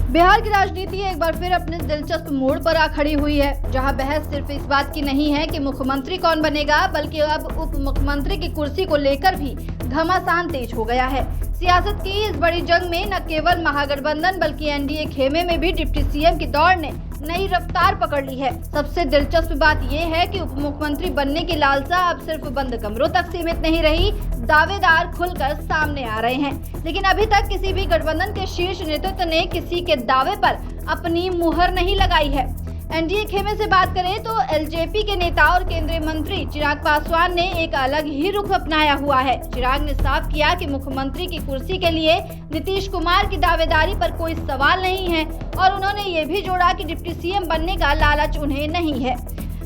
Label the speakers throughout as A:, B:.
A: बिहार की राजनीति एक बार फिर अपने दिलचस्प मोड़ पर आ खड़ी हुई है, जहां बहस सिर्फ इस बात की नहीं है कि मुख्यमंत्री कौन बनेगा, बल्कि अब उप मुख्यमंत्री की कुर्सी को लेकर भी घमासान तेज हो गया है। सियासत की इस बड़ी जंग में न केवल महागठबंधन बल्कि एनडीए खेमे में भी डिप्टी सीएम की दौड़ ने नई रफ्तार पकड़ ली है। सबसे दिलचस्प बात यह है कि उप मुख्यमंत्री बनने की लालसा अब सिर्फ बंद कमरों तक सीमित नहीं रही, दावेदार खुलकर सामने आ रहे हैं। लेकिन अभी तक किसी भी गठबंधन के शीर्ष नेतृत्व ने किसी के दावे पर अपनी मुहर नहीं लगाई है। एनडीए खेमे से बात करें तो एलजेपी के नेता और केंद्रीय मंत्री चिराग पासवान ने एक अलग ही रुख अपनाया हुआ है। चिराग ने साफ किया कि मुख्यमंत्री की कुर्सी के लिए नीतीश कुमार की दावेदारी पर कोई सवाल नहीं है और उन्होंने ये भी जोड़ा कि डिप्टी सीएम बनने का लालच उन्हें नहीं है,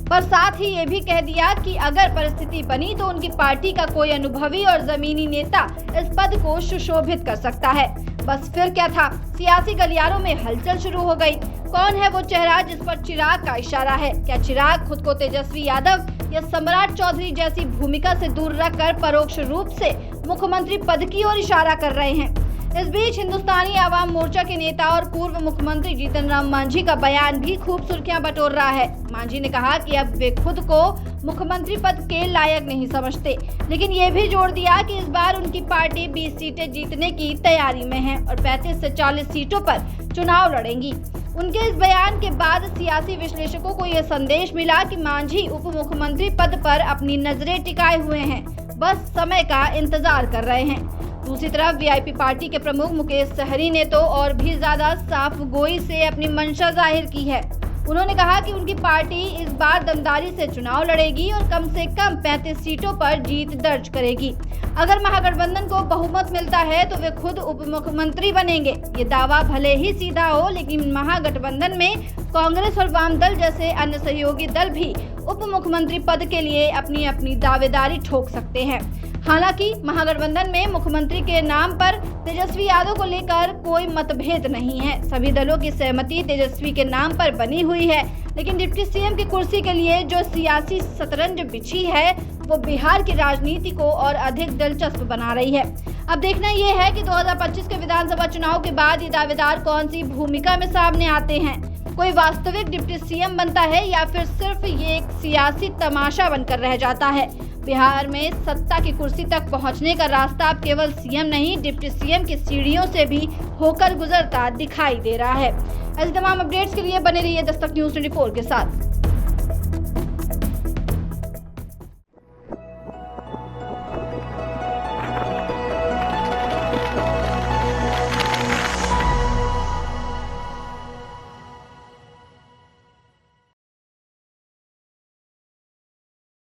A: पर साथ ही ये भी कह दिया कि अगर परिस्थिति बनी तो उनकी पार्टी का कोई अनुभवी और जमीनी नेता इस पद को सुशोभित कर सकता है। बस फिर क्या था, सियासी गलियारों में हलचल शुरू हो गई। कौन है वो चेहरा जिस पर चिराग का इशारा है? क्या चिराग खुद को तेजस्वी यादव या सम्राट चौधरी जैसी भूमिका से दूर रखकर परोक्ष रूप से मुख्यमंत्री पद की ओर इशारा कर रहे हैं? इस बीच हिंदुस्तानी आवाम मोर्चा के नेता और पूर्व मुख्यमंत्री जीतन राम मांझी का बयान भी खूब सुर्खियां बटोर रहा है। मांझी ने कहा कि अब वे खुद को मुख्यमंत्री पद के लायक नहीं समझते, लेकिन ये भी जोड़ दिया कि इस बार उनकी पार्टी 20 सीटें जीतने की तैयारी में है और 35 से 40 सीटों पर चुनाव लड़ेंगी। उनके इस बयान के बाद सियासी विश्लेषकों को यह संदेश मिला कि मांझी उप मुख्यमंत्री पद पर अपनी नजरें टिकाए हुए हैं, बस समय का इंतजार कर रहे हैं। दूसरी तरफ वीआईपी पार्टी के प्रमुख मुकेश सहनी ने तो और भी ज्यादा साफ गोई से अपनी मंशा जाहिर की है। उन्होंने कहा कि उनकी पार्टी इस बार दमदारी से चुनाव लड़ेगी और कम से कम 35 सीटों पर जीत दर्ज करेगी। अगर महागठबंधन को बहुमत मिलता है तो वे खुद उप मुख्यमंत्री बनेंगे। ये दावा भले ही सीधा हो, लेकिन महागठबंधन में कांग्रेस और वाम दल जैसे अन्य सहयोगी दल भी उप मुख्यमंत्री पद के लिए अपनी अपनी दावेदारी ठोक सकते हैं। हालांकि महागठबंधन में मुख्यमंत्री के नाम पर तेजस्वी यादव को लेकर कोई मतभेद नहीं है। सभी दलों की सहमति तेजस्वी के नाम पर बनी हुई है, लेकिन डिप्टी सीएम की कुर्सी के लिए जो सियासी शतरंज बिछी है वो बिहार की राजनीति को और अधिक दिलचस्प बना रही है। अब देखना ये है कि 2025 के विधानसभा चुनाव के बाद ये दावेदार कौन सी भूमिका में सामने आते हैं। कोई वास्तविक डिप्टी सीएम बनता है या फिर सिर्फ ये एक सियासी तमाशा बनकर रह जाता है। बिहार में सत्ता की कुर्सी तक पहुंचने का रास्ता अब केवल सीएम नहीं, डिप्टी सीएम की सीढ़ियों से भी होकर गुजरता दिखाई दे रहा है। ऐसे तमाम अपडेट्स के लिए बने रहिए दस्तक न्यूज़ 24 के साथ।